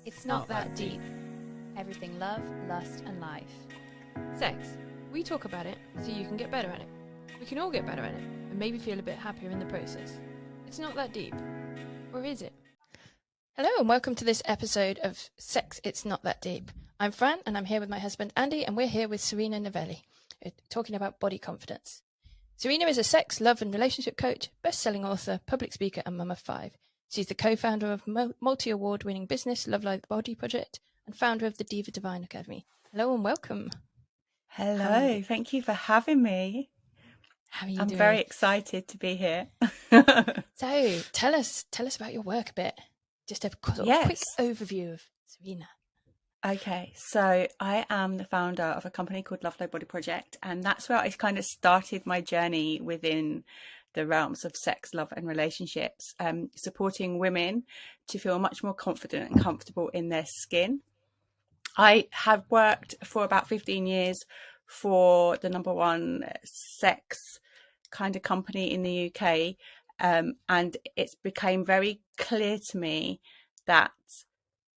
It's not that deep. Everything love, lust, and life. Sex. We talk about it so you can get better at it. We can all get better at it and maybe feel a bit happier in the process. It's not that deep. Or is it? Hello and welcome to this episode of Sex, It's Not That Deep. I'm Fran and I'm here with my husband Andy, and we're here with Serena Novelli, talking about body confidence. Serena is a sex, love and relationship coach, best-selling author, public speaker and mum of 5. She's the co-founder of multi-award winning business Love Like the Body Project and founder of the Diva Divine Academy. Hello and welcome. Hello, thank you for having me. How are you I'm doing? very excited to be here. So tell us about your work a bit. Just a quick overview of Serena. Okay, so I am the founder of a company called Love Like the Body Project, and that's where I kind of started my journey within the realms of sex, love and relationships, supporting women to feel much more confident and comfortable in their skin. I have worked for about 15 years for the number one sex kind of company in the UK, and it's became very clear to me that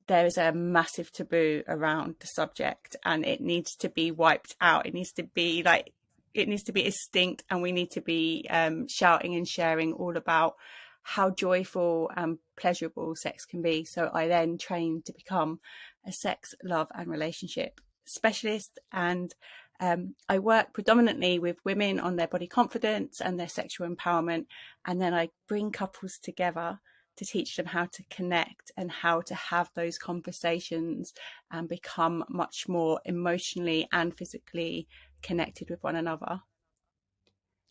there is a massive taboo around the subject and it needs to be wiped out. It needs to be extinct, and we need to be shouting and sharing all about how joyful and pleasurable sex can be. So I then trained to become a sex, love and relationship specialist, and I work predominantly with women on their body confidence and their sexual empowerment, and then I bring couples together to teach them how to connect and how to have those conversations and become much more emotionally and physically connected with one another.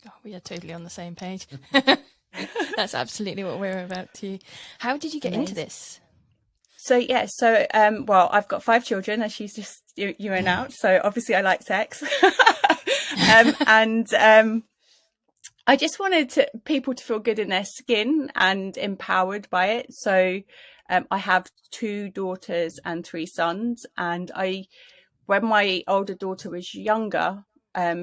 Oh, we are totally on the same page. That's absolutely what we're about too. How did you get into this? So well, I've got 5 children, as she's just you announced. So obviously I like sex. I just wanted people to feel good in their skin and empowered by it. So I have 2 daughters and 3 sons, and when my older daughter was younger,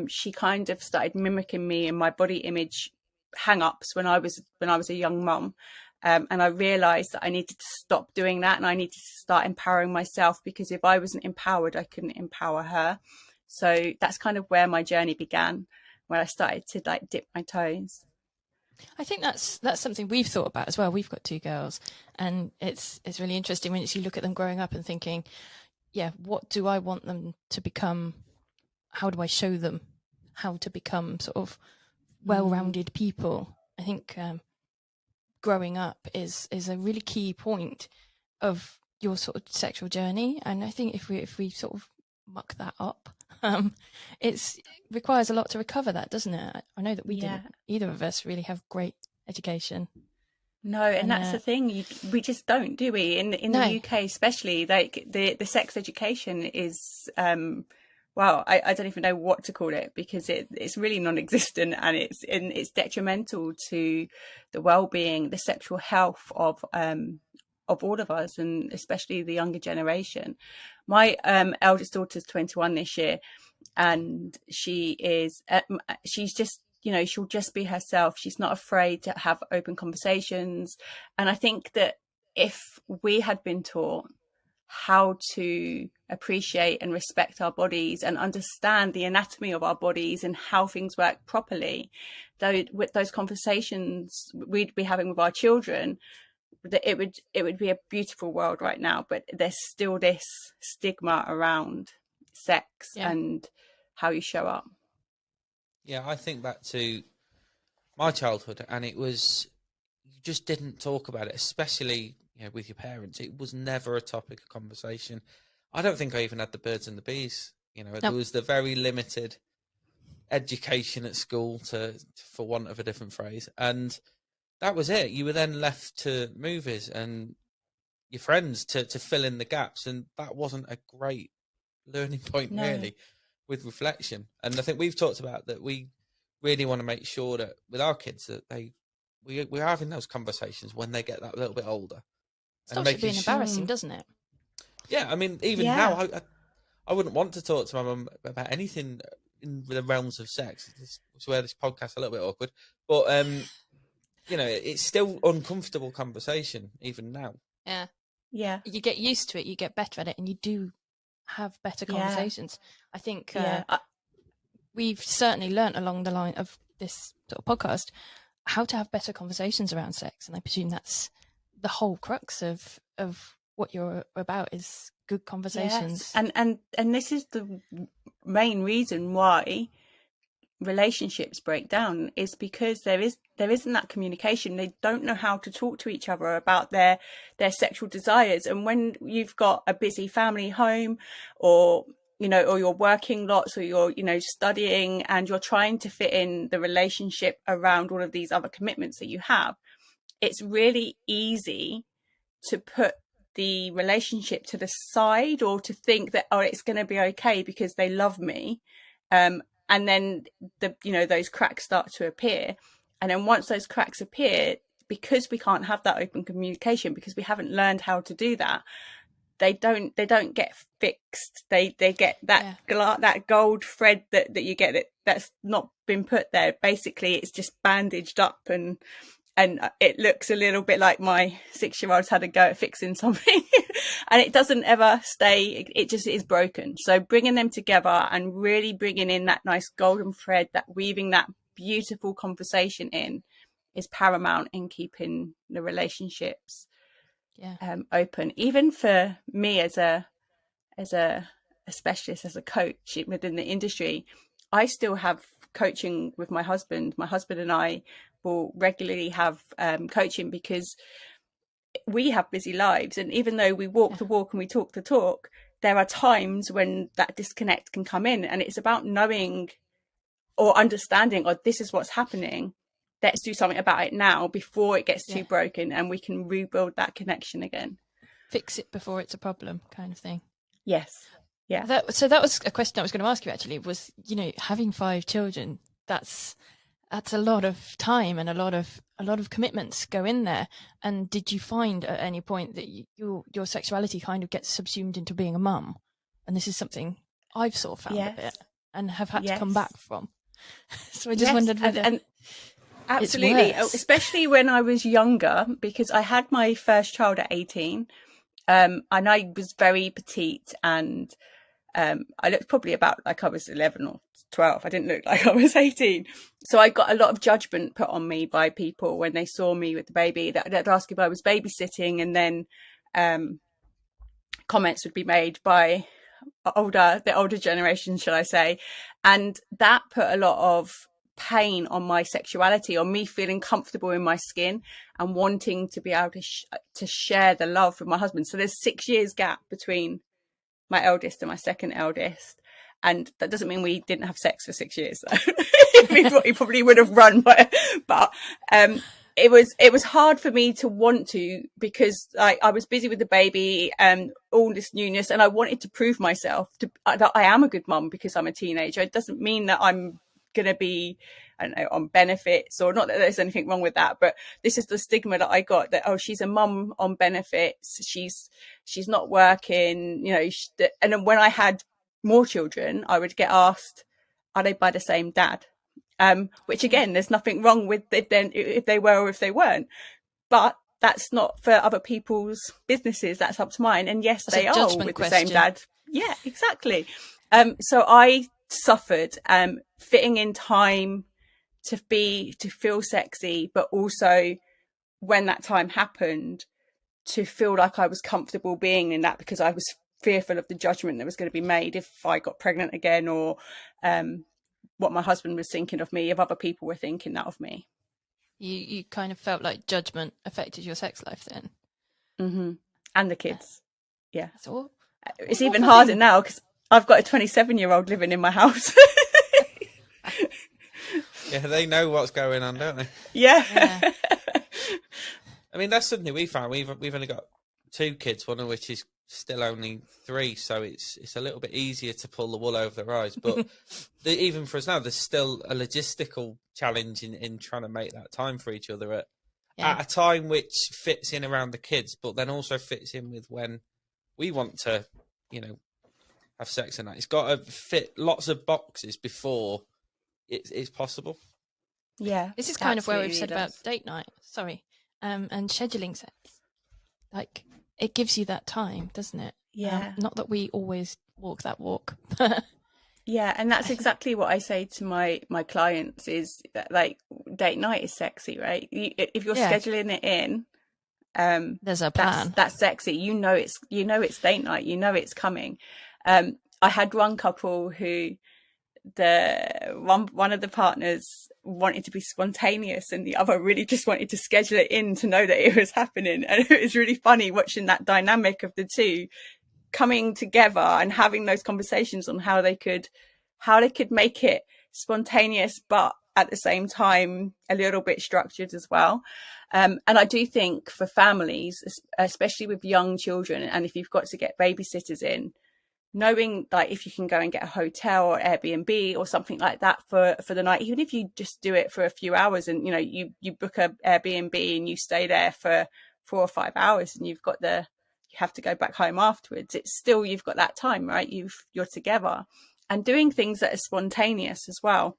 she kind of started mimicking me in my body image hang-ups when I was a young mum. And I realised that I needed to stop doing that, and I needed to start empowering myself, because if I wasn't empowered, I couldn't empower her. So that's kind of where my journey began, when I started to dip my toes. I think that's something we've thought about as well. We've got 2 girls, and it's really interesting when you look at them growing up and thinking, yeah, what do I want them to become? How do I show them how to become sort of well-rounded people? I think growing up is a really key point of your sort of sexual journey, and I think if we sort of muck that up, it requires a lot to recover that, doesn't it? I know that we didn't, either of us really have great education. No, and that's the thing, we just don't, do we? In the UK especially, like the sex education is well, I don't even know what to call it, because it's really non-existent, and it's detrimental to the well-being, the sexual health of all of us, and especially the younger generation. My eldest daughter's 21 this year, and she's just, she'll just be herself. She's not afraid to have open conversations. And I think that if we had been taught how to appreciate and respect our bodies and understand the anatomy of our bodies and how things work properly, though, with those conversations we'd be having with our children, it would be a beautiful world right now. But there's still this stigma around sex and how you show up. Yeah, I think back to my childhood, and it was, you just didn't talk about it, especially with your parents. It was never a topic of conversation. I don't think I even had the birds and the bees. There was the very limited education at school, for want of a different phrase, and that was it. You were then left to movies and your friends to fill in the gaps, and that wasn't a great learning point, really, with reflection. And I think we've talked about that. We really want to make sure that with our kids that we're having those conversations when they get that little bit older. Stops it being embarrassing, doesn't it? Yeah, I mean, even now, I wouldn't want to talk to my mum about anything in the realms of sex. It's where this podcast's a little bit awkward, but it's still uncomfortable conversation even now. Yeah. Yeah. you get used to it, you get better at it, and you do have better conversations. I think we've certainly learnt along the line of this sort of podcast how to have better conversations around sex, and I presume that's the whole crux of what you're about, is good conversations. Yes. And this is the main reason why relationships break down, is because there isn't that communication. They don't know how to talk to each other about their sexual desires. And when you've got a busy family home, or or you're working lots, or you're studying, and you're trying to fit in the relationship around all of these other commitments that you have, it's really easy to put the relationship to the side, or to think that, oh, it's going to be okay because they love me, and then those cracks start to appear. And then once those cracks appear, because we can't have that open communication, because we haven't learned how to do that, they don't get fixed. They get that that gold thread that you get that's not been put there. Basically, it's just bandaged up, and it looks a little bit like my 6-year-old's had a go at fixing something and it doesn't ever stay. It just is broken. So bringing them together and really bringing in that nice golden thread, that weaving that beautiful conversation in, is paramount in keeping the relationships open. Even for me as a specialist, as a coach within the industry, I still have coaching with my husband. My husband and I will regularly have coaching, because we have busy lives, and even though we walk the walk and we talk the talk, there are times when that disconnect can come in, and it's about knowing or understanding, oh, this is what's happening, let's do something about it now before it gets too broken, and we can rebuild that connection again. Fix it before it's a problem, kind of thing. Yes. Yeah. So that was a question I was going to ask you, actually, was, having 5 children, that's a lot of time, and a lot of commitments go in there. And did you find at any point that your sexuality kind of gets subsumed into being a mum? And this is something I've sort of found a bit, and have had to come back from. So I just wondered whether and absolutely, especially when I was younger, because I had my first child at 18, and I was very petite, and I looked probably about like I was 11 or 12. I didn't look like I was 18. So I got a lot of judgment put on me by people when they saw me with the baby. They'd ask if I was babysitting, and then comments would be made by the older generation, shall I say. And that put a lot of pain on my sexuality, on me feeling comfortable in my skin and wanting to be able to share the love with my husband. So there's 6 years gap between my eldest and my second eldest, and that doesn't mean we didn't have sex for 6 years. He probably would have run, but it was hard for me to want to, because I was busy with the baby and all this newness, and I wanted to prove myself that I am a good mum because I'm a teenager. It doesn't mean that I'm going to be, I don't know, on benefits, or not that there's anything wrong with that, but this is the stigma that I got, that, oh, she's a mum on benefits, she's not working, and then when I had more children, I would get asked, are they by the same dad? Which again, there's nothing wrong with if they were or if they weren't, but that's not for other people's businesses. That's up to mine. And yes, they are all with the same dad. Yeah, exactly. So I suffered fitting in time to feel sexy, but also when that time happened, to feel like I was comfortable being in that, because I was fearful of the judgment that was going to be made if I got pregnant again, or what my husband was thinking of me, if other people were thinking that of me. You kind of felt like judgment affected your sex life then? Mm-hmm. And the kids. Yeah. So it's even harder now, because I've got a 27-year-old living in my house. Yeah, they know what's going on, don't they? Yeah. I mean, that's something we found. We've only got 2 kids, one of which is still only 3, so it's a little bit easier to pull the wool over their eyes. But even for us now, there's still a logistical challenge in trying to make that time for each other at a time which fits in around the kids, but then also fits in with when we want to, have sex and that. It's got to fit lots of boxes before it's possible. Yeah. This is kind of where we've said about date night. Sorry. And scheduling sex. Like, it gives you that time, doesn't it? Yeah. Not that we always walk that walk. Yeah, and that's exactly what I say to my clients is that, like, date night is sexy, right? If you're scheduling it in, there's a plan. That's sexy. You know it's date night. You know it's coming. I had one couple who one of the partners wanted to be spontaneous and the other really just wanted to schedule it in to know that it was happening, and it was really funny watching that dynamic of the two coming together and having those conversations on how they could make it spontaneous but at the same time a little bit structured as well. And I do think for families, especially with young children, and if you've got to get babysitters in, knowing like if you can go and get a hotel or Airbnb or something like that for the night, even if you just do it for a few hours, and you book a Airbnb and you stay there for 4 or 5 hours, and you have to go back home afterwards, it's still, you've got that time, right? You're together and doing things that are spontaneous as well.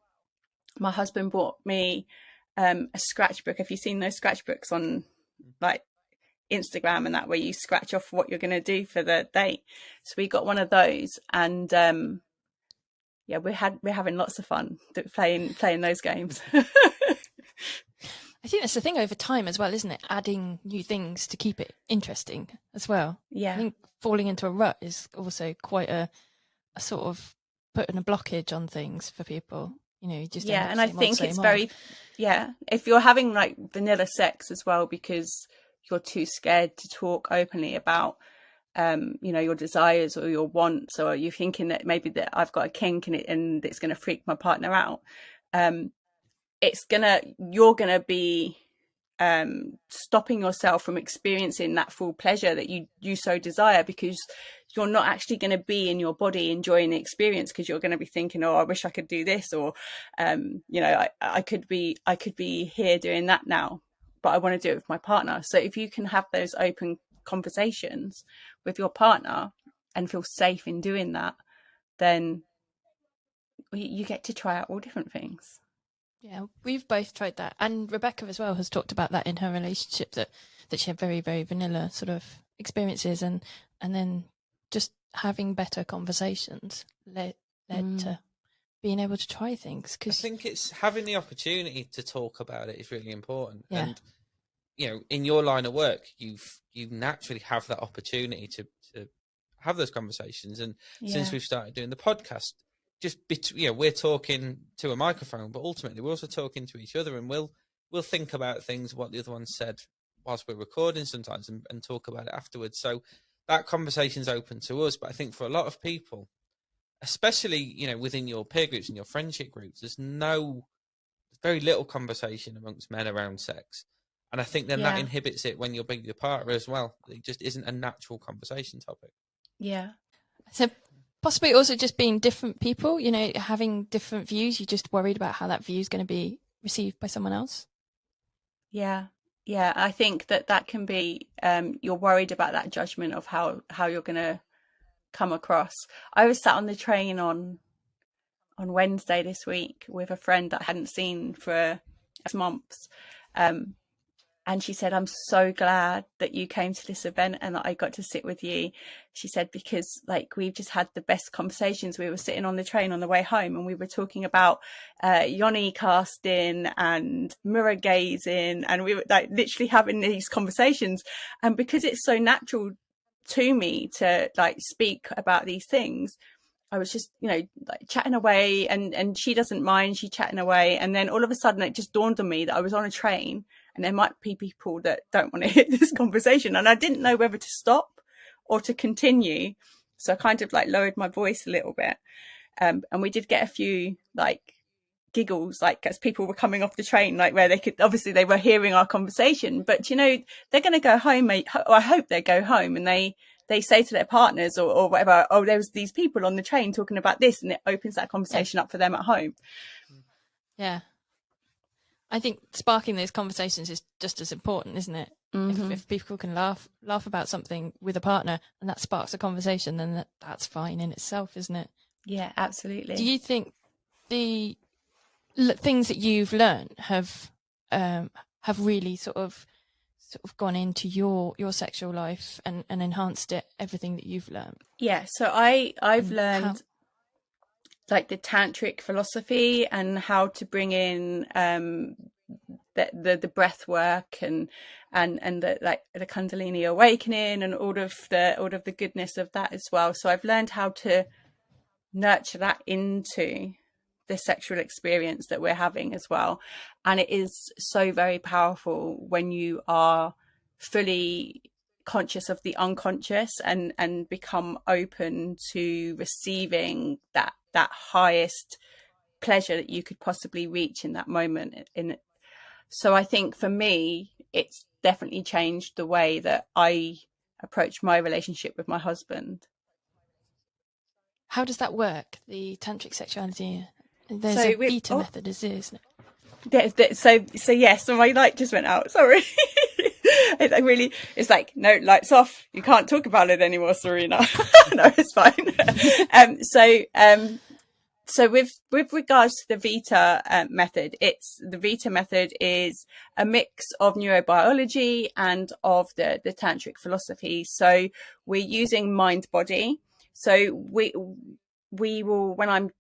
My husband bought me a scratchbook. Have you seen those scratchbooks on like Instagram and that, where you scratch off what you're going to do for the date? So we got one of those, and yeah, we're having lots of fun playing those games. I think that's the thing over time as well, isn't it? Adding new things to keep it interesting as well. Yeah. I think falling into a rut is also quite a sort of putting a blockage on things for people. You just end up and I same think old, same it's old. very if you're having like vanilla sex as well because you're too scared to talk openly about your desires or your wants, or you're thinking that maybe that I've got a kink and it's going to freak my partner out, you're gonna be stopping yourself from experiencing that full pleasure that you so desire, because you're not actually going to be in your body enjoying the experience, because you're going to be thinking, oh, I wish I could do this, or I could be here doing that now, but I want to do it with my partner. So if you can have those open conversations with your partner and feel safe in doing that, then you get to try out all different things. Yeah, we've both tried that, and Rebecca as well has talked about that in her relationship, that she had very, very vanilla sort of experiences, and then just having better conversations led to being able to try things. I think it's having the opportunity to talk about it is really important. Yeah. And in your line of work, you naturally have that opportunity to have those conversations. And since we've started doing the podcast, we're talking to a microphone, but ultimately we're also talking to each other, and we'll think about things, what the other one said whilst we're recording sometimes, and talk about it afterwards. So that conversation's open to us. But I think for a lot of people, especially within your peer groups and your friendship groups, there's very little conversation amongst men around sex, and I think then that inhibits it when you're with your partner as well. It just isn't a natural conversation topic. Yeah. So possibly also just being different people, having different views. You're just worried about how that view is going to be received by someone else. Yeah. I think that can be, you're worried about that judgment of how you're going to come across. I was sat on the train on Wednesday this week with a friend that I hadn't seen for months. And she said, I'm so glad that you came to this event and that I got to sit with you. She said, because like we've just had the best conversations. We were sitting on the train on the way home and we were talking about yoni casting and mirror gazing. And we were like literally having these conversations. And because it's so natural to me to like speak about these things, I was just, like chatting away, and she doesn't mind, she chatting away. And then all of a sudden it just dawned on me that I was on a train and there might be people that don't want to hear this conversation. And I didn't know whether to stop or to continue. So I kind of like lowered my voice a little bit. And we did get a few like giggles, like as people were coming off the train, like where they were hearing our conversation, but they're going to go home, or I hope they go home and they say to their partners or whatever, oh, there was these people on the train talking about this, and it opens that conversation up for them at home. Yeah. I think sparking those conversations is just as important, isn't it? Mm-hmm. If people can laugh about something with a partner and that sparks a conversation, then that's fine in itself, isn't it? Yeah, absolutely. Do you think the things that you've learned have really sort of sort of gone into your sexual life and enhanced it, everything that you've learned? Yeah, so I've learned How? like the tantric philosophy and how to bring in the breath work and the like the Kundalini awakening and all of the goodness of that as well. So I've learned how to nurture that into the sexual experience that we're having as well. And it is so very powerful when you are fully conscious of the unconscious and become open to receiving that highest pleasure that you could possibly reach in that moment. So I think for me, it's definitely changed the way that I approach my relationship with my husband. How does that work? The tantric sexuality. There's So a Vita method, isn't it? So my light just went out. Sorry. It's like, no, lights off. You can't talk about it anymore, Serena. No, it's fine. So with regards to the Vita method, the Vita method is a mix of neurobiology and of the tantric philosophy. So we're using mind body. So we will, when I'm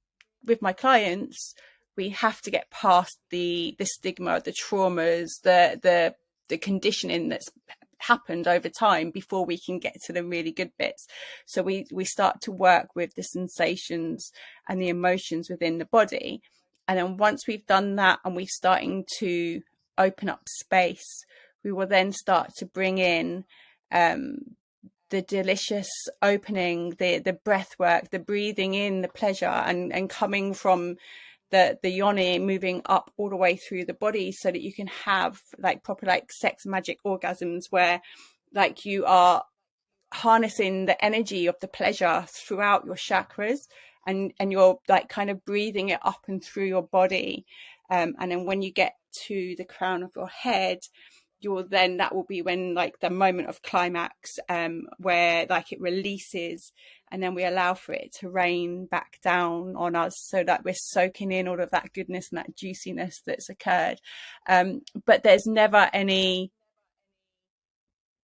with my clients, we have to get past the stigma, the traumas, the conditioning that's happened over time before we can get to the really good bits. So we start to work with the sensations and the emotions within the body. And then once we've done that and we're starting to open up space, we will then start to bring in the delicious opening, the breath work, the breathing in, the pleasure, and coming from the yoni, moving up all the way through the body, so that you can have like proper like sex magic orgasms where like you are harnessing the energy of the pleasure throughout your chakras, and you're like kind of breathing it up and through your body, and then when you get to the crown of your head, that will be when like the moment of climax, where like it releases, and then we allow for it to rain back down on us so that we're soaking in all of that goodness and that juiciness that's occurred. But there's never any,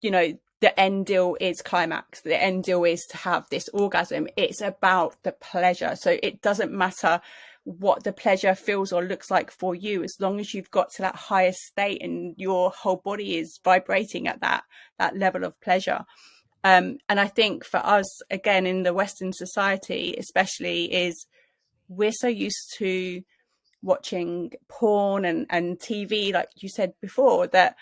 the end deal is climax. The end deal is to have this orgasm. It's about the pleasure. So it doesn't matter what the pleasure feels or looks like for you, as long as you've got to that highest state and your whole body is vibrating at that level of pleasure. And I think for us, again, in the Western society especially, is we're so used to watching porn and TV, like you said before, that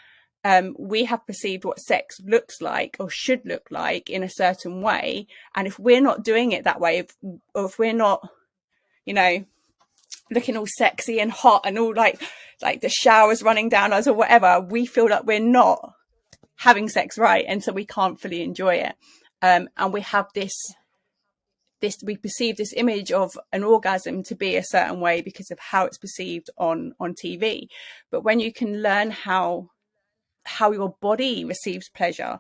we have perceived what sex looks like or should look like in a certain way. And if we're not doing it that way, if we're not, looking all sexy and hot and all like the showers running down us or whatever, we feel that we're not having sex right. And so we can't fully enjoy it. And we have we perceive this image of an orgasm to be a certain way because of how it's perceived on TV. But when you can learn how your body receives pleasure,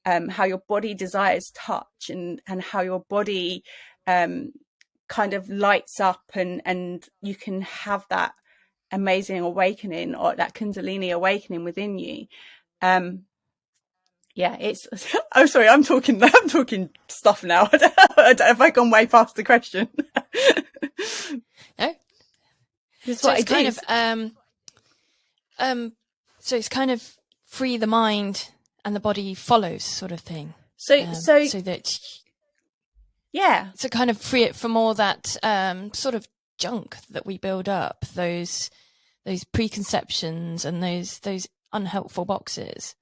how your body desires touch, and how your body kind of lights up, and you can have that amazing awakening, or that Kundalini awakening within you. It's I'm sorry, I'm talking stuff now. I don't know if I've gone way past the question. No, So it's kind of so it's kind of free the mind and the body follows sort of thing. So that so kind of free it from all that sort of junk that we build up, those preconceptions and those unhelpful boxes.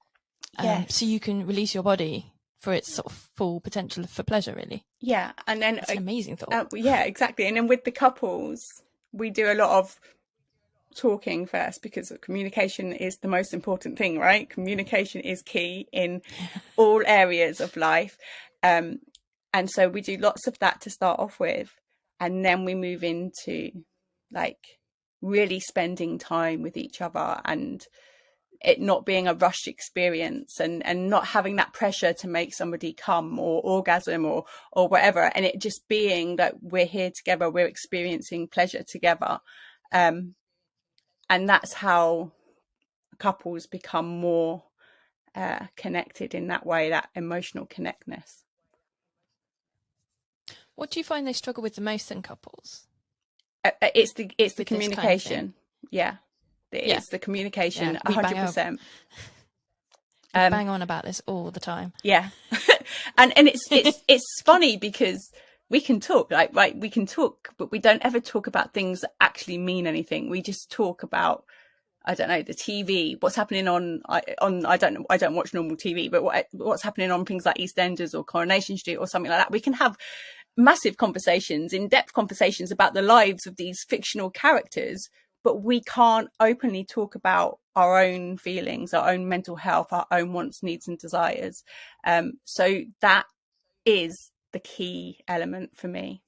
So you can release your body for its sort of full potential for pleasure, really. Yeah, and then it's an amazing thought. Yeah, exactly. And then with the couples, we do a lot of talking first, because communication is the most important thing, right? Communication is key in all areas of life. And so we do lots of that to start off with, and then we move into like really spending time with each other, and it not being a rushed experience, and not having that pressure to make somebody come or orgasm or whatever, and it just being that we're here together, we're experiencing pleasure together. And that's how couples become more connected in that way, that emotional connectedness. What do you find they struggle with the most in couples? It's the With communication. kind of yeah, Yeah. it's the communication. Yeah, we 100%. bang on about this all the time. Yeah. and it's funny because we can talk, like, right, we can talk, but we don't ever talk about things that actually mean anything. We just talk about, I don't know, the TV, what's happening on I don't watch normal TV, but what's happening on things like EastEnders or Coronation Street or something like that. We can have massive conversations, in-depth conversations about the lives of these fictional characters, but we can't openly talk about our own feelings, our own mental health, our own wants, needs and desires. So that is the key element for me.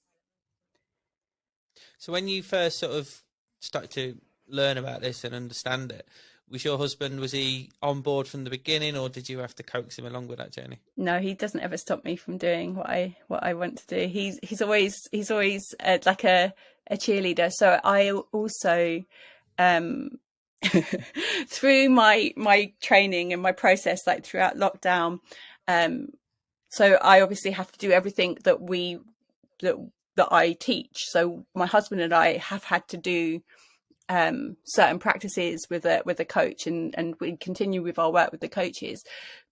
So when you first sort of started to learn about this and understand it, was your husband, was he on board from the beginning, or did you have to coax him along with that journey? No, he doesn't ever stop me from doing what I want to do. He's always like a cheerleader. So I also through my training and my process, like throughout lockdown, so I obviously have to do everything that I teach. So my husband and I have had to do certain practices with a coach, and we continue with our work with the coaches.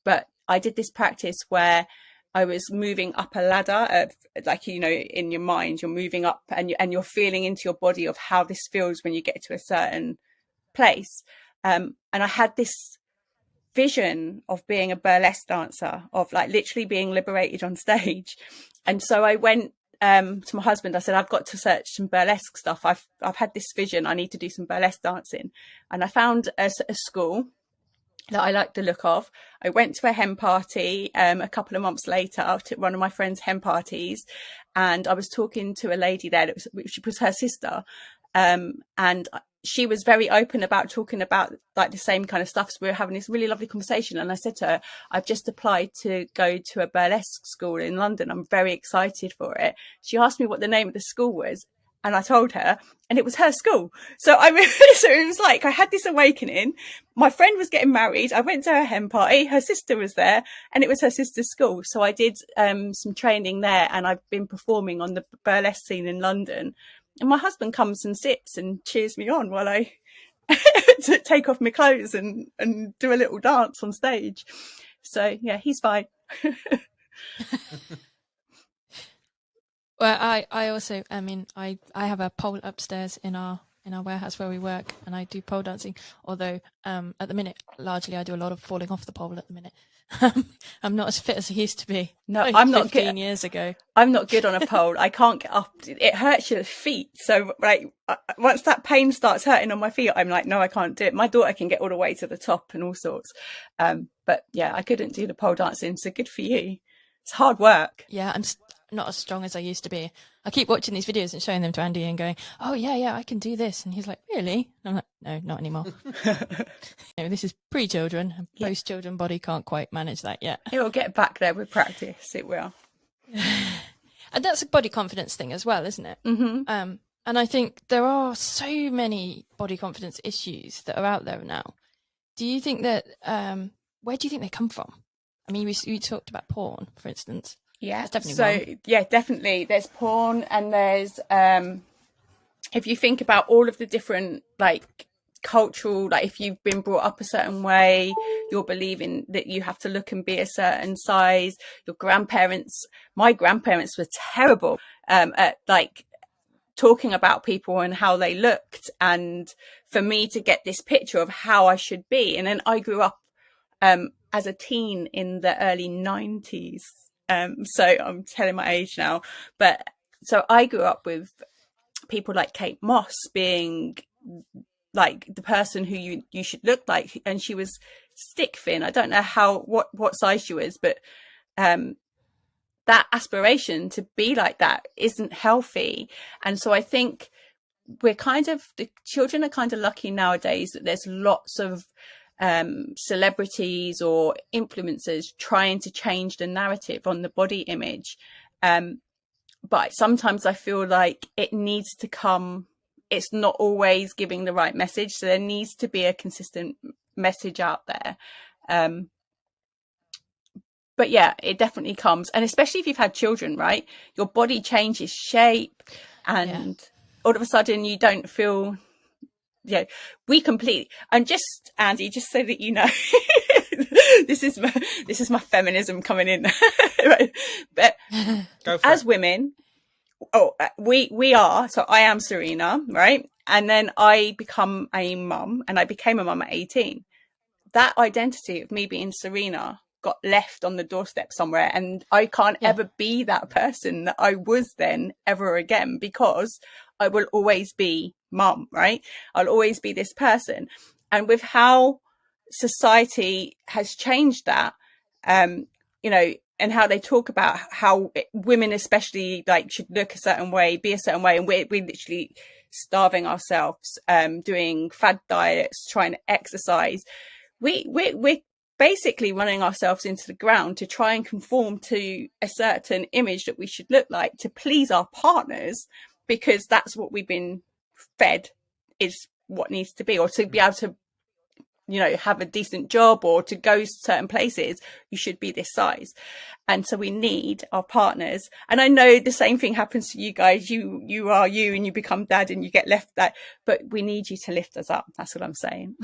But I did this practice where I was moving up a ladder of, like, you know, in your mind, you're moving up and you're feeling into your body of how this feels when you get to a certain place. And I had this vision of being a burlesque dancer, of like literally being liberated on stage. And so I went to my husband, I said, I've got to search some burlesque stuff. I've had this vision, I need to do some burlesque dancing. And I found a school that I liked the look of. I went to a hen party a couple of months later, to one of my friend's hen parties, and I was talking to a lady there which was her sister, and she was very open about talking about like the same kind of stuff. So we were having this really lovely conversation, and I said to her, I've just applied to go to a burlesque school in London. I'm very excited for it. She asked me what the name of the school was, and I told her, and it was her school. So so it was like I had this awakening. My friend was getting married. I went to her hen party. Her sister was there, and it was her sister's school. So I did some training there, and I've been performing on the burlesque scene in London. And my husband comes and sits and cheers me on while I take off my clothes and do a little dance on stage. So yeah, he's fine. Well, I also, I mean, I have a pole upstairs in our warehouse where we work, and I do pole dancing. Although at the minute, largely I do a lot of falling off the pole at the minute. I'm not as fit as I used to be. No, like I'm not 15 good. years ago. I'm not good on a pole. I can't get up. It hurts your feet. So like once that pain starts hurting on my feet, I'm like, no, I can't do it. My daughter can get all the way to the top and all sorts. But yeah, I couldn't do the pole dancing. So good for you. It's hard work. Yeah, I'm not as strong as I used to be. I keep watching these videos and showing them to Andy and going, oh yeah, I can do this. And he's like, really? And I'm like, no, not anymore. This is pre-children, and post-children body can't quite manage that yet. It will get back there with practice. It will. And that's a body confidence thing as well, isn't it? Mm-hmm. And I think there are so many body confidence issues that are out there now. Do you think that, where do you think they come from? I mean, we talked about porn, for instance. Yeah, that's definitely one. Yeah, definitely. There's porn, and there's if you think about all of the different like cultural, like if you've been brought up a certain way, you're believing that you have to look and be a certain size. My grandparents were terrible at like talking about people and how they looked, and for me to get this picture of how I should be. And then I grew up as a teen in the early 90s. So I'm telling my age now, but so I grew up with people like Kate Moss being like the person who you should look like, and she was stick thin. I don't know what size she was, but that aspiration to be like that isn't healthy. And so I think the children are kind of lucky nowadays that there's lots of celebrities or influencers trying to change the narrative on the body image, but sometimes I feel like it needs to come, it's not always giving the right message, so there needs to be a consistent message out there. but yeah, it definitely comes. And especially if you've had children, right? Your body changes shape and all of a sudden you don't feel, we completely, and just Andy, just so that you know, this is my feminism coming in. Right? But as women, we are, so I am Serena, right? And then I become a mum, and I became a mum at 18. That identity of me being Serena got left on the doorstep somewhere, and I can't ever be that person that I was then ever again, because I will always be mum, right? I'll always be this person. And with how society has changed that, and how they talk about how women especially like should look a certain way, be a certain way, and we're literally starving ourselves, doing fad diets, trying to exercise. We're basically running ourselves into the ground to try and conform to a certain image that we should look like to please our partners, because that's what we've been fed is what needs to be, or to be able to, have a decent job or to go certain places, you should be this size. And so we need our partners. And I know the same thing happens to you guys. You are you, and you become dad and you get left that, but we need you to lift us up. That's what I'm saying.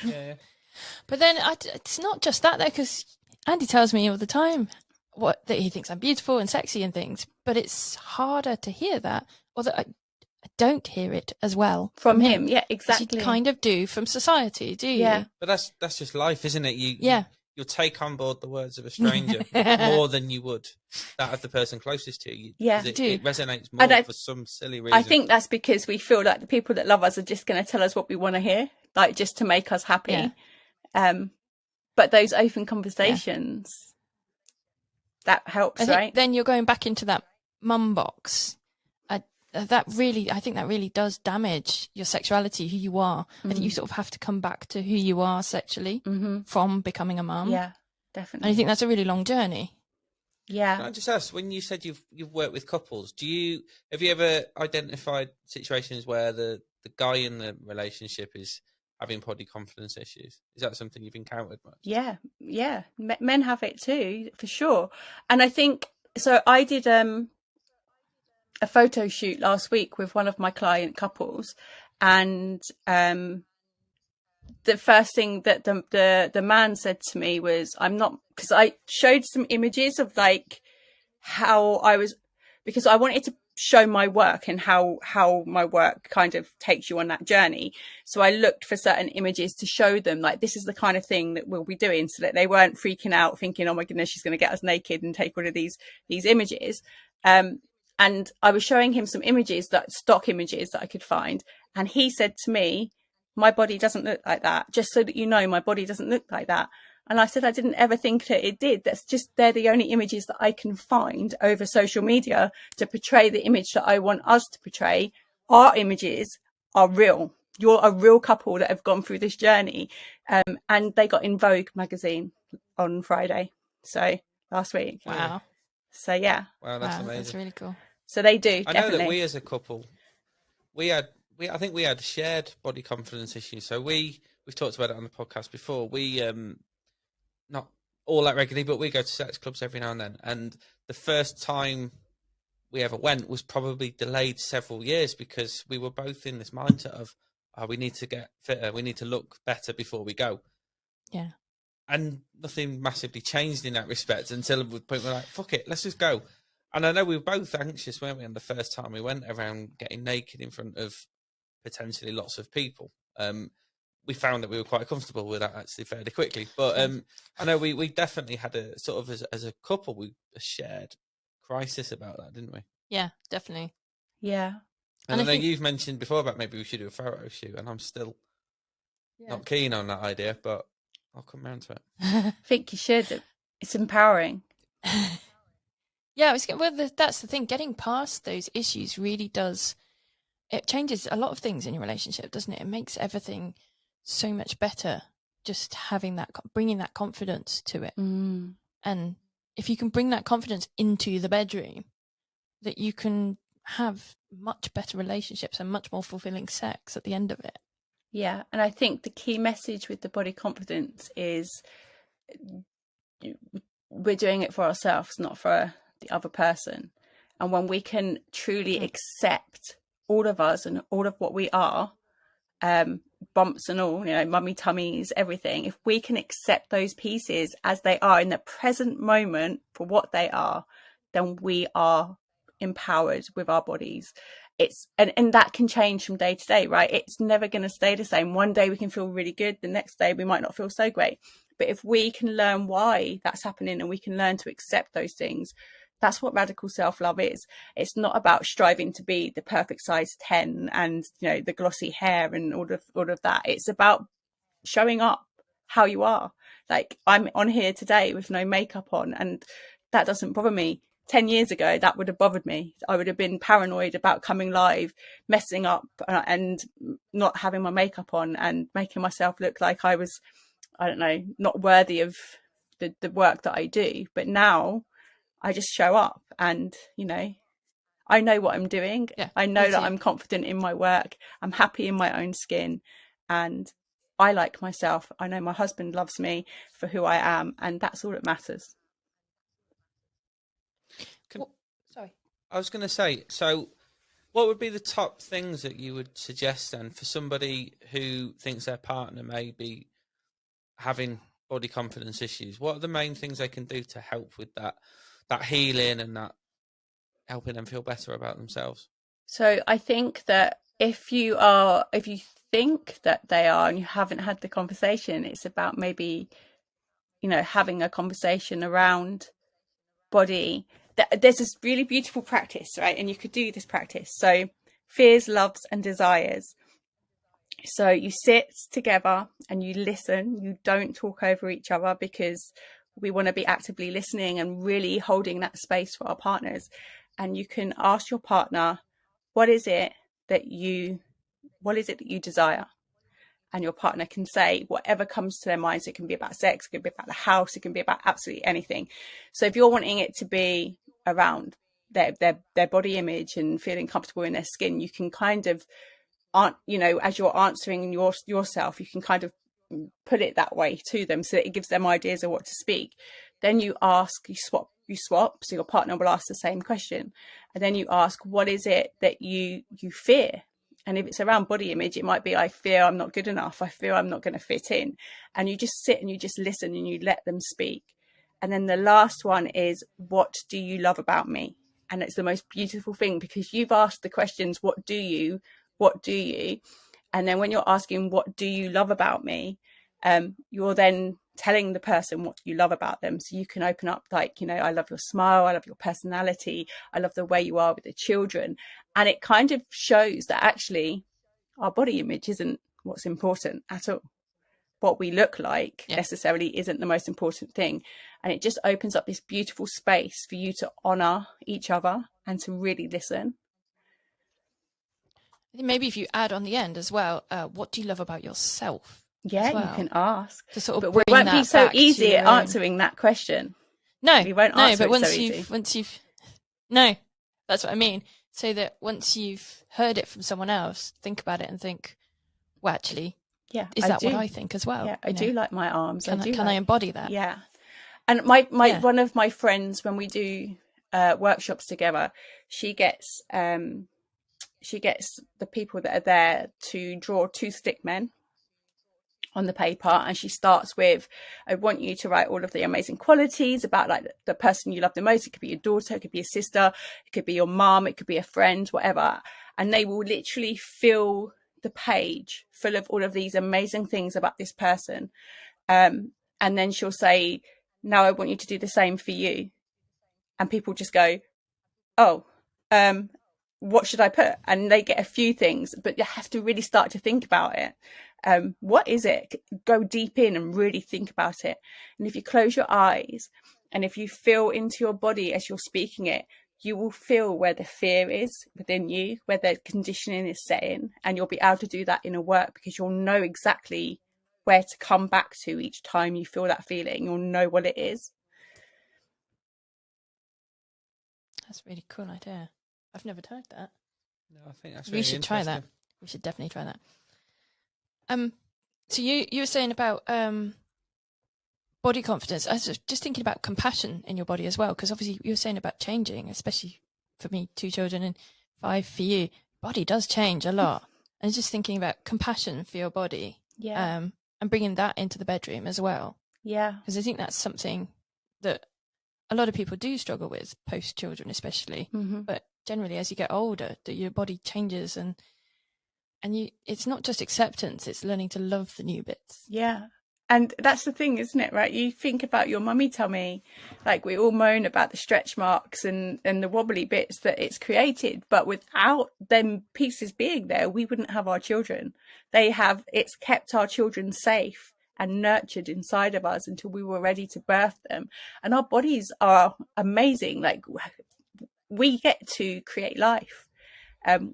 Yeah. But then it's not just that, though, because Andy tells me all the time that he thinks I'm beautiful and sexy and things, but it's harder to hear that, or that I don't hear it as well from him. Yeah, exactly. As you kind of do from society, do you? Yeah. But that's just life, isn't it? You'll take on board the words of a stranger more than you would that of the person closest to you. It resonates more for some silly reason. I think that's because we feel like the people that love us are just going to tell us what we want to hear, like just to make us happy. But those open conversations, that helps, I think right? Then you're going back into that mum box. I think that really does damage your sexuality, who you are. I think you sort of have to come back to who you are sexually from becoming a mum. Yeah, definitely. And I think that's a really long journey. Yeah. Can I just ask, when you said you've worked with couples, have you ever identified situations where the guy in the relationship is having body confidence issues? Is that something you've encountered much? Yeah. Men have it too, for sure. And I think so. I did a photo shoot last week with one of my client couples, and the first thing that the man said to me was, I'm not, because I showed some images of like how I was, because I wanted to show my work and how my work kind of takes you on that journey. So I looked for certain images to show them, like, this is the kind of thing that we'll be doing, so that they weren't freaking out thinking, oh my goodness, she's going to get us naked and take one of these images. And I was showing him some images, stock images that I could find. And he said to me, my body doesn't look like that. Just so that you know, my body doesn't look like that. And I said, I didn't ever think that it did. They're the only images that I can find over social media to portray the image that I want us to portray. Our images are real. You're a real couple that have gone through this journey. And they got in Vogue magazine on Friday. So last week. Wow. So yeah. Wow, that's amazing. That's really cool. So they do. I definitely. know that we as a couple, I think we had shared body confidence issues. So we've talked about it on the podcast before. We not all that regularly, but we go to sex clubs every now and then. And the first time we ever went was probably delayed several years, because we were both in this mindset of, we need to get fitter, we need to look better before we go. Yeah. And nothing massively changed in that respect until the point we're like, fuck it, let's just go. And I know we were both anxious, weren't we, on the first time we went, around getting naked in front of potentially lots of people. We found that we were quite comfortable with that actually fairly quickly. But I know we definitely had a sort of, as a couple, a shared crisis about that, didn't we? Yeah, definitely. Yeah. And I know you've mentioned before about maybe we should do a photo shoot, and I'm still not keen on that idea, but I'll come round to it. I think you should. It's empowering. Yeah, that's the thing. Getting past those issues really does. It changes a lot of things in your relationship, doesn't it? It makes everything so much better. Just having bringing that confidence to it, and if you can bring that confidence into the bedroom, that you can have much better relationships and much more fulfilling sex at the end of it. Yeah, and I think the key message with the body confidence is we're doing it for ourselves, not for the other person. And when we can truly accept all of us and all of what we are, bumps and all, mummy tummies, everything, if we can accept those pieces as they are in the present moment for what they are, then we are empowered with our bodies. And that can change from day to day, right? It's never going to stay the same. One day we can feel really good, the next day we might not feel so great. But if we can learn why that's happening and we can learn to accept those things, that's what radical self-love is. It's not about striving to be the perfect size 10 and, the glossy hair and all of that. It's about showing up how you are. Like, I'm on here today with no makeup on, and that doesn't bother me. 10 years ago, that would have bothered me. I would have been paranoid about coming live, messing up and not having my makeup on and making myself look like I was, I don't know, not worthy of the work that I do. But now I just show up and, I know what I'm doing. Yeah, I know that I'm confident in my work. I'm happy in my own skin and I like myself. I know my husband loves me for who I am, and that's all that matters. Sorry. I was going to say, so what would be the top things that you would suggest then for somebody who thinks their partner may be having body confidence issues? What are the main things they can do to help with that healing and that helping them feel better about themselves? So I think that if you think that they are and you haven't had the conversation, it's about maybe, having a conversation around body. There's this really beautiful practice, right? And you could do this practice. So fears, loves, and desires. So you sit together and you listen. You don't talk over each other, because we want to be actively listening and really holding that space for our partners. And you can ask your partner, what is it that you desire? And your partner can say whatever comes to their minds. It can be about sex, it can be about the house, it can be about absolutely anything. So if you're wanting it to be around their body image and feeling comfortable in their skin, you can kind of, as you're answering yourself, you can kind of put it that way to them so that it gives them ideas of what to speak. Then you swap, so your partner will ask the same question, and then you ask, what is it that you fear? And if it's around body image, it might be, I fear I'm not good enough, I fear I'm not going to fit in. And you just sit and you just listen and you let them speak. And then the last one is, what do you love about me? And it's the most beautiful thing, because you've asked the questions, what do you, and then when you're asking, what do you love about me, you're then telling the person what you love about them. So you can open up like, I love your smile, I love your personality, I love the way you are with the children. And it kind of shows that actually our body image isn't what's important at all. What we look like necessarily isn't the most important thing. And it just opens up this beautiful space for you to honor each other and to really listen. Maybe if you add on the end as well, what do you love about yourself? Yeah, well, you can ask. To sort of but we won't be so easy at own... answering that question. No, we won't answer but once you've no, that's what I mean. So that once you've heard it from someone else, think about it and think, well, actually, is that what I think as well? Yeah, I do like my arms. Can I embody that? Yeah. And my one of my friends, when we do workshops together, she gets the people that are there to draw 2 stick men on the paper, and she starts with, I want you to write all of the amazing qualities about like the person you love the most. It could be your daughter, it could be a sister, it could be your mom, it could be a friend, whatever. And they will literally fill the page full of all of these amazing things about this person. And then she'll say, now I want you to do the same for you. And people just go, oh, what should I put? And they get a few things, but you have to really start to think about it. What is it? Go deep in and really think about it. And if you close your eyes and if you feel into your body as you're speaking it, you will feel where the fear is within you, where the conditioning is set in, and you'll be able to do that in a work, because you'll know exactly where to come back to each time you feel that feeling. You'll know what it is. That's a really cool idea. I've never tried that. No, I think that's really we should try that. We should definitely try that. So you were saying about body confidence, I was just thinking about compassion in your body as well, because obviously you were saying about changing, especially for me, 2 children and 5 for you. Body does change a lot. And just thinking about compassion for your body, and bringing that into the bedroom as well. Yeah. Because I think that's something that a lot of people do struggle with, post children especially. But generally, as you get older, that your body changes, and it's not just acceptance, it's learning to love the new bits. Yeah. And that's the thing, isn't it, right? You think about your mummy tummy, like we all moan about the stretch marks and the wobbly bits that it's created, but without them pieces being there, we wouldn't have our children. It's kept our children safe and nurtured inside of us until we were ready to birth them. And our bodies are amazing. Like, we get to create life.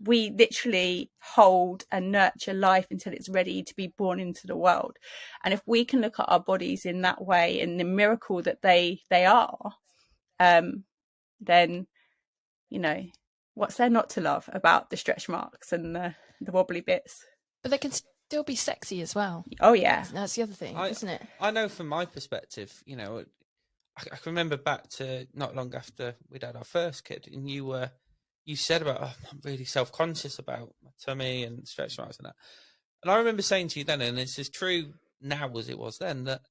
We literally hold and nurture life until it's ready to be born into the world. And if we can look at our bodies in that way, and the miracle that they are, then, you know, what's there not to love about the stretch marks and the wobbly bits? But they can still be sexy as well. Oh, yeah. That's the other thing, isn't it? I know from my perspective, you know, I can remember back to not long after we'd had our first kid, and you said about, I'm really self-conscious about my tummy and stretch marks and that. And I remember saying to you then, and it's as true now as it was then, that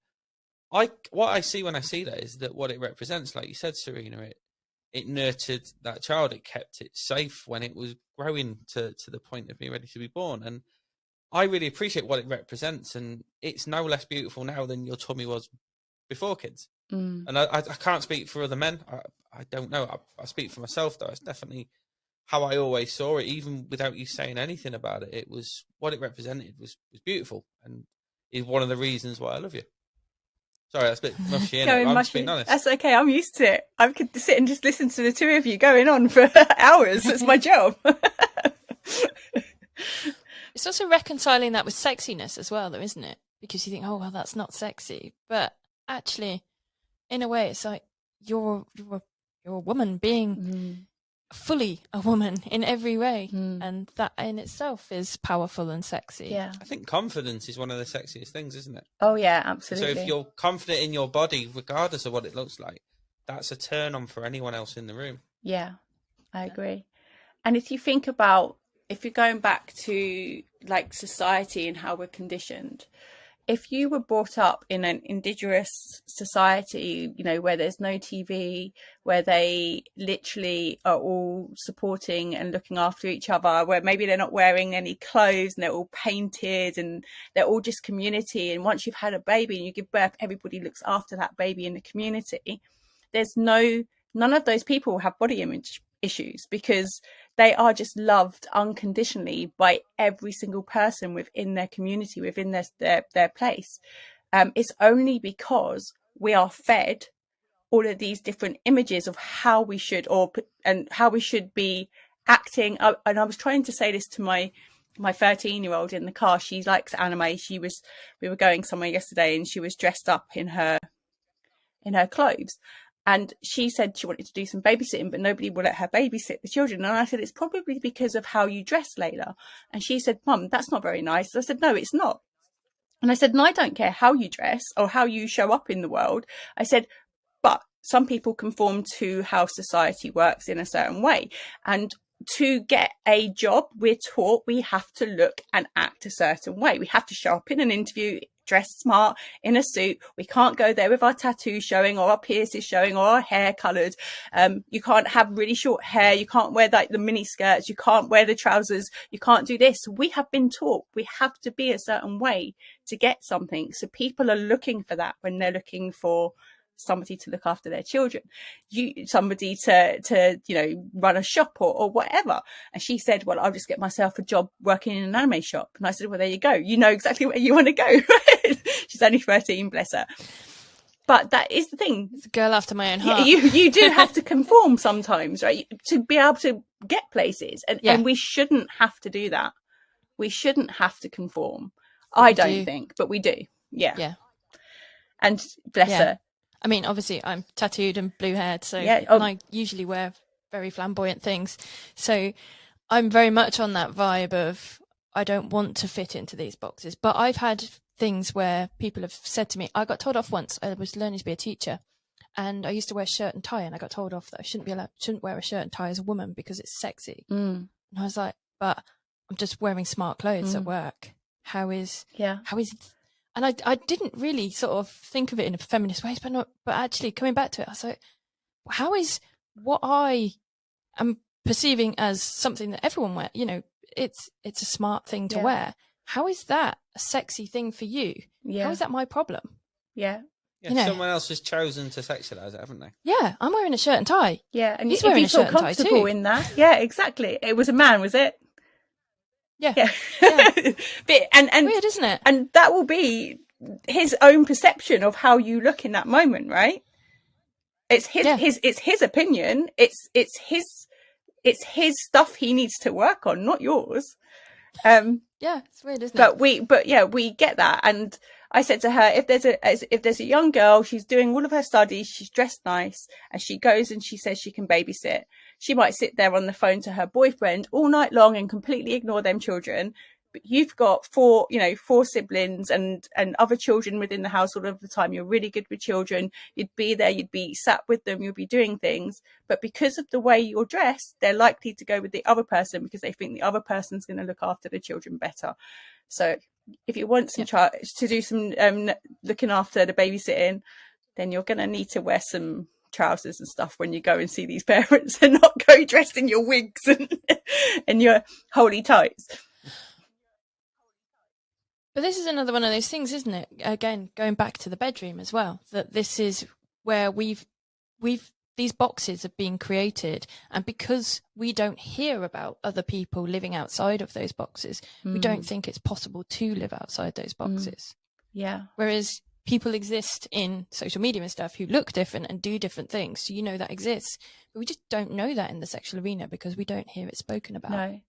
what I see when I see that is that what it represents, like you said, Serena, it nurtured that child. It kept it safe when it was growing to the point of being ready to be born. And I really appreciate what it represents. And it's no less beautiful now than your tummy was before kids. And I can't speak for other men. I don't know. I speak for myself, though. It's definitely how I always saw it, even without you saying anything about it. It was what it represented was beautiful, and is one of the reasons why I love you. Sorry, that's a bit mushy, I'm just being honest. That's okay. I'm used to it. I could sit and just listen to the two of you going on for hours. That's my job. It's also reconciling that with sexiness as well, though, isn't it? Because you think, oh, well, that's not sexy. But actually, in a way, it's like you're a woman being fully a woman in every way, and that in itself is powerful and sexy. Yeah, I think confidence is one of the sexiest things, isn't it? Oh yeah, absolutely. So if you're confident in your body, regardless of what it looks like, that's a turn on for anyone else in the room. Yeah, I agree. And if you think about, if you're going back to like society and how we're conditioned, if you were brought up in an indigenous society, you know, where there's no TV, where they literally are all supporting and looking after each other, where maybe they're not wearing any clothes and they're all painted and they're all just community. And once you've had a baby and you give birth, everybody looks after that baby in the community. None of those people have body image issues because they are just loved unconditionally by every single person within their community, within their place. It's only because we are fed all of these different images of how we should and how we should be acting. And I was trying to say this to my 13-year-old in the car. She likes anime. We were going somewhere yesterday and she was dressed up in her clothes. And she said she wanted to do some babysitting, but nobody will let her babysit the children. And I said, it's probably because of how you dress, Layla. And she said, Mum, that's not very nice. I said, no, it's not. And I said, and I don't care how you dress or how you show up in the world. I said, but some people conform to how society works in a certain way. And to get a job, we're taught we have to look and act a certain way. We have to show up in an interview dressed smart in a suit. We can't go there with our tattoos showing or our piercings showing or our hair coloured. You can't have really short hair. You can't wear like the mini skirts. You can't wear the trousers. You can't do this. We have been taught we have to be a certain way to get something. So people are looking for that when they're looking for somebody to look after their children, somebody to run a shop or whatever. And she said, well, I'll just get myself a job working in an anime shop. And I said, well, there you go. You know exactly where you want to go. She's only 13, bless her. But that is the thing. It's a girl after my own heart. You do have to conform sometimes, right? To be able to get places. And we shouldn't have to do that. We shouldn't have to conform. I don't think, but we do. Yeah. Yeah. And bless her. I mean, obviously, I'm tattooed and blue-haired, so and I usually wear very flamboyant things. So I'm very much on that vibe of I don't want to fit into these boxes. But I've had things where people have said to me, I got told off once. I was learning to be a teacher, and I used to wear shirt and tie, and I got told off that I shouldn't wear a shirt and tie as a woman because it's sexy. And I was like, but I'm just wearing smart clothes at work. How is and I didn't really sort of think of it in a feminist way, but actually coming back to it, I was like, how is what I am perceiving as something that everyone wear, it's a smart thing to wear. How is that a sexy thing for you? How is that my problem? Yeah. Someone else has chosen to sexualise it, haven't they? Yeah, I'm wearing a shirt and tie. Yeah, and he's if wearing you a feel shirt and tie comfortable too. in that, yeah, exactly. It was a man, was it? Yeah. But, and weird, isn't it? And that will be his own perception of how you look in that moment, right? It's his opinion. It's his stuff he needs to work on, not yours. It's weird, isn't it? But we get that. And I said to her, if there's a young girl, she's doing all of her studies, she's dressed nice, and she goes and she says she can babysit, she might sit there on the phone to her boyfriend all night long and completely ignore them children. But you've got four siblings and other children within the household all of the time. You're really good with children. You'd be there, you'd be sat with them, you'll be doing things. But because of the way you're dressed, they're likely to go with the other person because they think the other person's going to look after the children better. So if you want some to do some looking after the babysitting, then you're going to need to wear some trousers and stuff when you go and see these parents, and not go dressed in your wigs and your holy tights. But this is another one of those things, isn't it? Again, going back to the bedroom as well, that this is where these boxes are being created, and because we don't hear about other people living outside of those boxes, we don't think it's possible to live outside those boxes. Yeah. Whereas people exist in social media and stuff who look different and do different things, so that exists, but we just don't know that in the sexual arena because we don't hear it spoken about. No.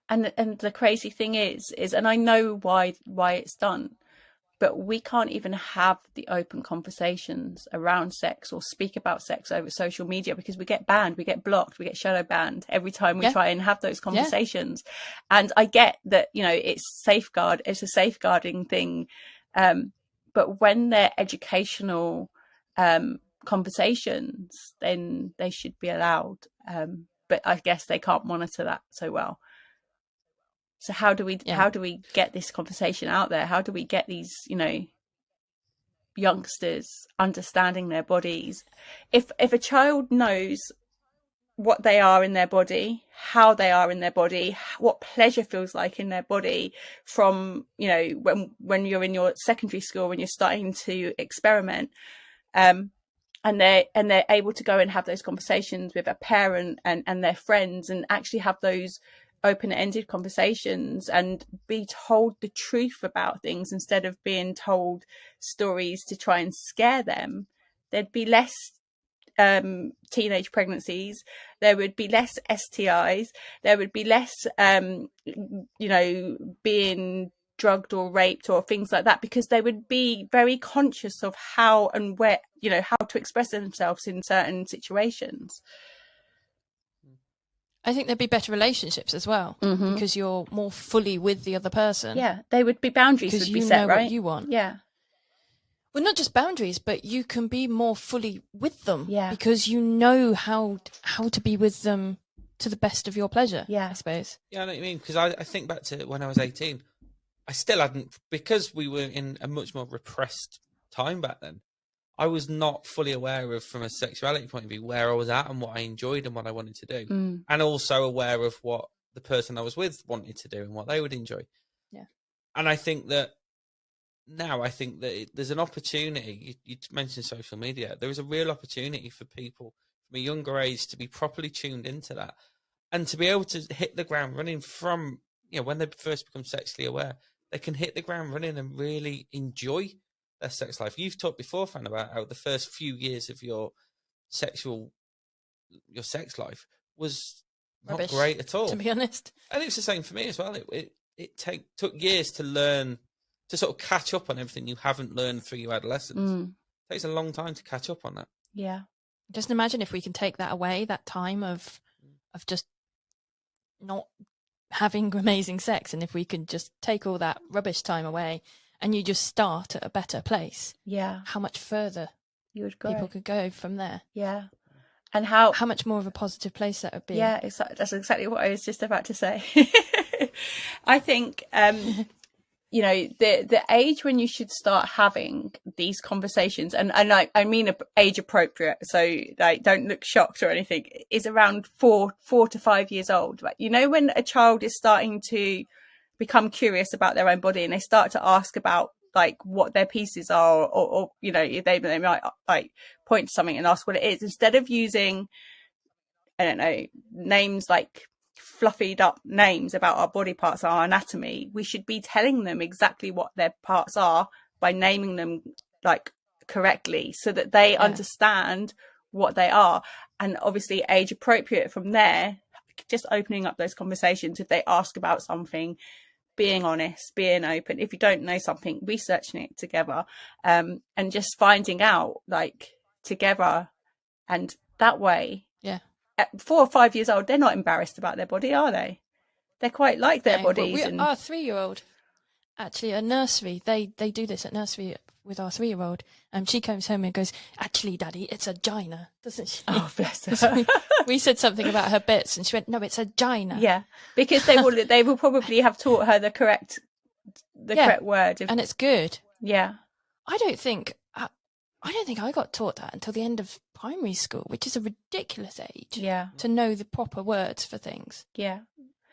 And the crazy thing is, and I know why it's done, but we can't even have the open conversations around sex or speak about sex over social media because we get banned, we get blocked, we get shadow banned every time we try and have those conversations. And I get that, it's a safeguarding thing. But when they're educational conversations, then they should be allowed. But I guess they can't monitor that so well. So how do we get this conversation out there? How do we get these, youngsters understanding their bodies? If a child knows what they are in their body, how they are in their body, what pleasure feels like in their body from, when you're in your secondary school, when you're starting to experiment, and they're able to go and have those conversations with a parent and their friends, and actually have those open-ended conversations and be told the truth about things instead of being told stories to try and scare them, there'd be less teenage pregnancies, there would be less STIs, there would be less being drugged or raped or things like that, because they would be very conscious of how and where, how to express themselves in certain situations. I think there'd be better relationships as well, because you're more fully with the other person. Yeah, they would be boundaries would be set, right? What you want. Yeah. Well, not just boundaries, but you can be more fully with them. Yeah. Because you know how to be with them to the best of your pleasure. Yeah. I suppose. Yeah, I know what you mean. Because I think back to when I was 18, I still hadn't, because we were in a much more repressed time back then. I was not fully aware of, from a sexuality point of view, where I was at and what I enjoyed and what I wanted to do. And also aware of what the person I was with wanted to do and what they would enjoy. Yeah. And I think that now, there's an opportunity. You mentioned social media. There is a real opportunity for people from a younger age to be properly tuned into that and to be able to hit the ground running from, when they first become sexually aware. They can hit the ground running and really enjoy their sex life. You've talked before, Fran, about how the first few years of your sex life was Rubbish, not great at all, to be honest. And it's the same for me as well. It took years to learn, to sort of catch up on everything you haven't learned through your adolescence. It takes a long time to catch up on that. Yeah. Just imagine if we can take that away, that time of just not having amazing sex, and if we can just take all that rubbish time away and you just start at a better place, Yeah, how much further you would go. people could go from there. Yeah. And how much more of a positive place that would be. Yeah, that's exactly what I was just about to say. I think you know, the age when you should start having these conversations, and I mean age appropriate, so like don't look shocked or anything, is around 4 to 5 years old. But you know, when a child is starting to become curious about their own body and they start to ask about like what their pieces are, or you know, they might like point to something and ask what it is, instead of using, I don't know, names like fluffied up names about our body parts, our anatomy, we should be telling them exactly what their parts are by naming them like correctly, so that they understand what they are. And obviously age appropriate from there, just opening up those conversations. If they ask about something, being honest, being open. If you don't know something, researching it together, and just finding out like together. And that way, at 4 or 5 years old, they're not embarrassed about their body, are they? They're quite like their bodies. Our 3-year-old, actually, a nursery, they do this at nursery with our 3-year-old. She comes home and goes, "Actually, Daddy, it's a gina," doesn't she? Oh, bless her. we said something about her bits, and she went, "No, it's a gina." Yeah, because they will probably have taught her the correct word, and it's good. Yeah, I don't think I got taught that until the end of primary school, which is a ridiculous age. Yeah, to know the proper words for things. Yeah.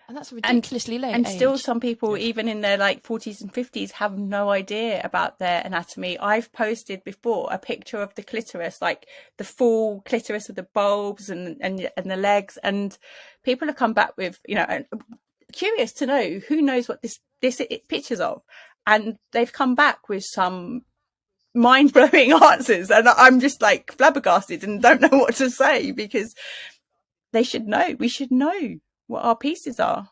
And that's a ridiculously late and age. Still some people, even in their like 40s and 50s, have no idea about their anatomy. I've posted before a picture of the clitoris, like the full clitoris with the bulbs and the legs, and people have come back with, you know, curious to know who knows what this pictures of, and they've come back with some mind-blowing answers, and I'm just like flabbergasted and don't know what to say, because they should know. We should know what our pieces are.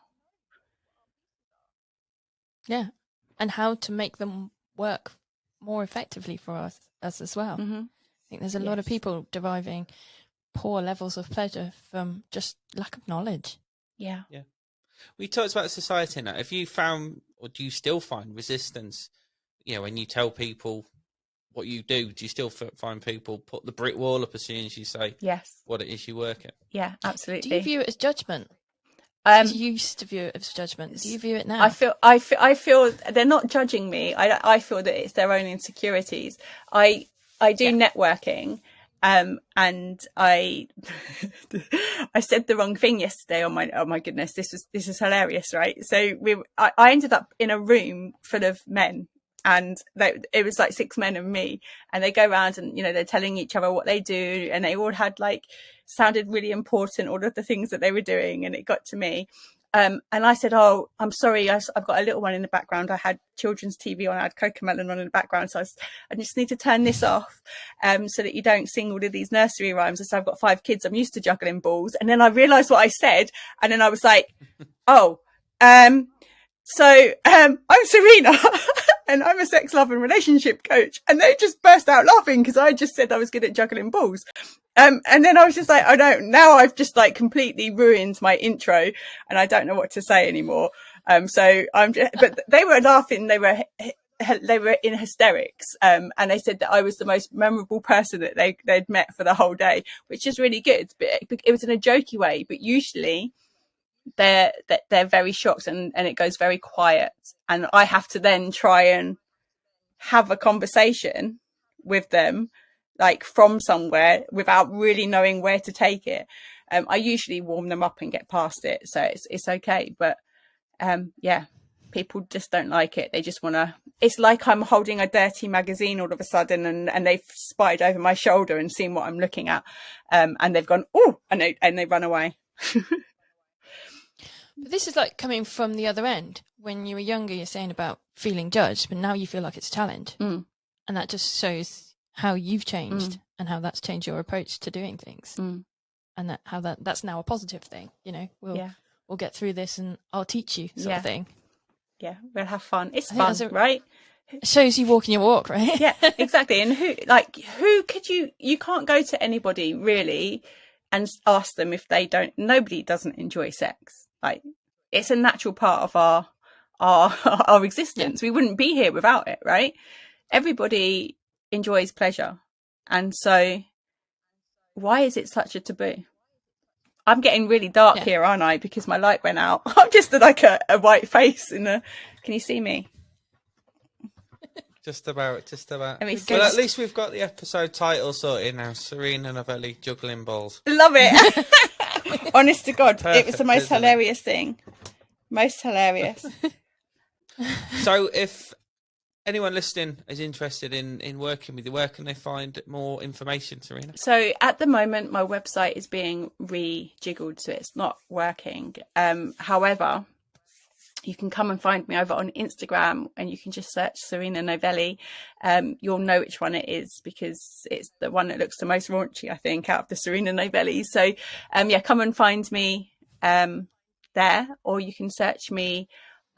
Yeah, and how to make them work more effectively for us as well. Mm-hmm. I think there's a lot of people deriving poor levels of pleasure from just lack of knowledge. Yeah. We talked about society now. Have you found, or do you still find resistance, you know, when you tell people what you do? Do you still find people put the brick wall up as soon as you say what it is you work at? Yeah, absolutely. Do you view it as judgment? You used to view it as judgment. Do you view it now? I feel they're not judging me. I feel that it's their own insecurities. I do networking, and I said the wrong thing yesterday. Oh my goodness, this is hilarious, right? So I ended up in a room full of men, and it was like 6 men and me, and they go around and, you know, they're telling each other what they do, and they all had like sounded really important, all of the things that they were doing, and it got to me. And I said, "Oh, I'm sorry, I've got a little one in the background. I had children's TV on, I had Cocomelon on in the background, so I just need to turn this off, so that you don't sing all of these nursery rhymes. So I've got 5 kids, I'm used to juggling balls." And then I realised what I said, and then I was like, "Oh, so I'm Serena." And I'm a sex, love and relationship coach. And they just burst out laughing because I just said I was good at juggling balls. And then I was just like, now I've just like completely ruined my intro and I don't know what to say anymore. So but they were laughing. They were in hysterics. And they said that I was the most memorable person that they'd met for the whole day, which is really good. But it was in a jokey way, but usually they're very shocked and it goes very quiet, and I have to then try and have a conversation with them like from somewhere without really knowing where to take it. I usually warm them up and get past it, so it's okay, but people just don't like it. They just want to, it's like I'm holding a dirty magazine all of a sudden, and they've spotted over my shoulder and seen what I'm looking at, and they've gone, "Oh," and they run away. But this is like coming from the other end. When you were younger, you're saying about feeling judged, but now you feel like it's a challenge. And that just shows how you've changed and how that's changed your approach to doing things. And that's now a positive thing. You know, we'll get through this and I'll teach you sort of thing. Yeah, we'll have fun. It's fun, right? It shows you walking your walk, right? Yeah, exactly. And who could you can't go to anybody really and ask them if they don't, nobody doesn't enjoy sex. Like, it's a natural part of our our existence. We wouldn't be here without it, right? Everybody enjoys pleasure. And so why is it such a taboo? I'm getting really dark here, aren't I? Because my light went out. I'm just like a white face in the... Can you see me? Just about. Well, At least we've got the episode title sorted now. Serena Novelli juggling balls. Love it. Honest to God, Perfect, it was the most hilarious thing. Most hilarious. So if anyone listening is interested in working with you, where can they find more information, Serena? So at the moment, my website is being rejiggled, so it's not working. However, you can come and find me over on Instagram, and you can just search Serena Novelli. You'll know which one it is because it's the one that looks the most raunchy, I think, out of the Serena Novelli. So come and find me there, or you can search me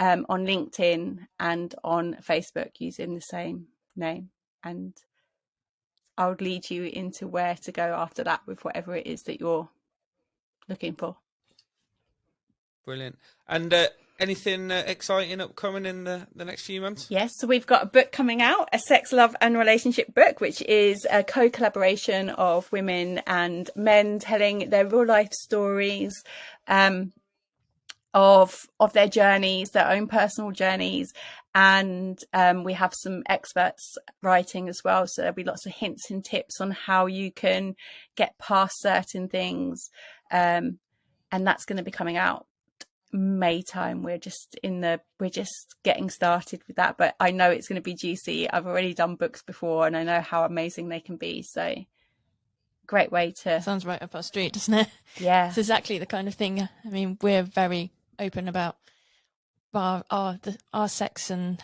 on LinkedIn and on Facebook using the same name, and I'll lead you into where to go after that with whatever it is that you're looking for. Brilliant. And anything exciting upcoming in the next few months? Yes, so we've got a book coming out, a sex, love and relationship book, which is a co-collaboration of women and men telling their real life stories of their journeys, their own personal journeys. And we have some experts writing as well. So there'll be lots of hints and tips on how you can get past certain things. And that's going to be coming out May time. We're just getting started with that, but I know it's going to be juicy. I've already done books before and I know how amazing they can be. So great way to... Sounds right up our street, doesn't it? Yeah. It's exactly the kind of thing. I mean, we're very open about our sex and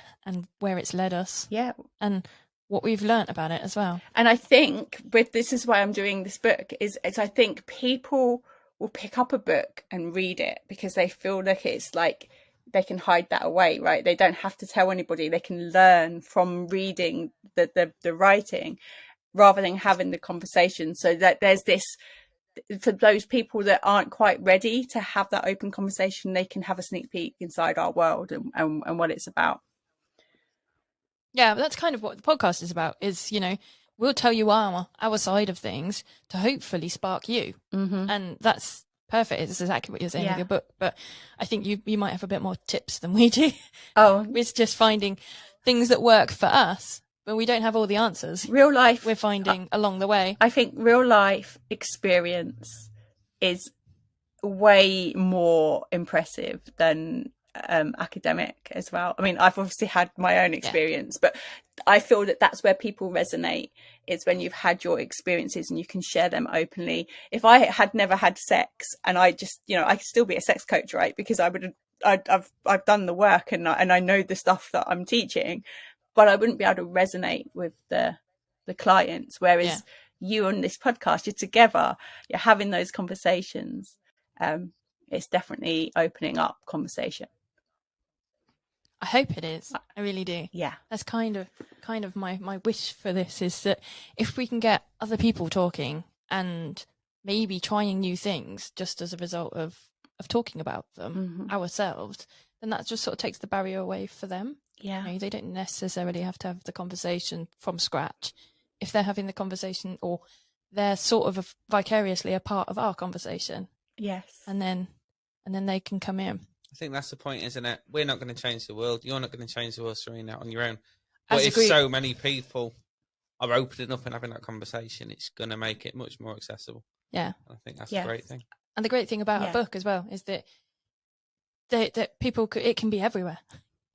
where it's led us. Yeah. And what we've learnt about it as well. And I think this is why I'm doing this book is I think people will pick up a book and read it because they feel like it's like they can hide that away, right? They don't have to tell anybody. They can learn from reading the writing rather than having the conversation. So that there's this, for those people that aren't quite ready to have that open conversation, they can have a sneak peek inside our world and what it's about. Yeah, that's kind of what the podcast is about, is, we'll tell you our side of things to hopefully spark you. Mm-hmm. And that's perfect. It's exactly what you're saying with your book. But I think you might have a bit more tips than we do. Oh, It's just finding things that work for us, but we don't have all the answers. Real life. We're finding along the way. I think real life experience is way more impressive than academic as well. I mean, I've obviously had my own experience, but I feel that that's where people resonate. It's when you've had your experiences and you can share them openly. If I had never had sex and I just, I could still be a sex coach, right? Because I've done the work and I know the stuff that I'm teaching, but I wouldn't be able to resonate with the clients. Whereas you on this podcast, you're together, you're having those conversations. It's definitely opening up conversation. I hope it is. I really do. Yeah. That's kind of my wish for this, is that if we can get other people talking and maybe trying new things just as a result of talking about them ourselves, then that just sort of takes the barrier away for them. Yeah. They don't necessarily have to have the conversation from scratch. If they're having the conversation, or they're sort of vicariously a part of our conversation. Yes. And then they can come in. I think that's the point, isn't it? We're not going to change the world. You're not going to change the world, Serena, on your own. But if so many people are opening up and having that conversation, it's going to make it much more accessible. Yeah. I think that's a great thing. And the great thing about a book as well is that people it can be everywhere.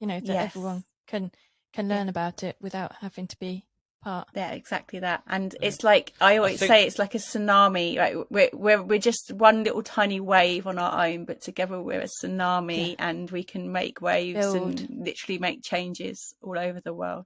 That everyone can learn about it without having to be part. Yeah, exactly that. And it's like I always say, it's like a tsunami. Right, we're just one little tiny wave on our own, but together we're a tsunami, and we can make waves and literally make changes all over the world.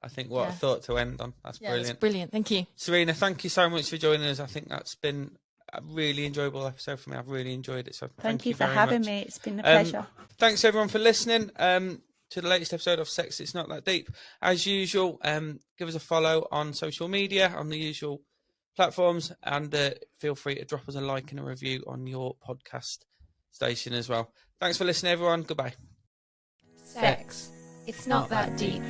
I think what a thought to end on. That's brilliant. That's brilliant. Thank you, Serena. Thank you so much for joining us. I think that's been a really enjoyable episode for me. I've really enjoyed it. So thank you for very having much. me. It's been a pleasure. Thanks everyone for listening to the latest episode of Sex It's Not That Deep. As usual, give us a follow on social media on the usual platforms, and feel free to drop us a like and a review on your podcast station as well. Thanks for listening, everyone. Goodbye. Sex. It's not that deep.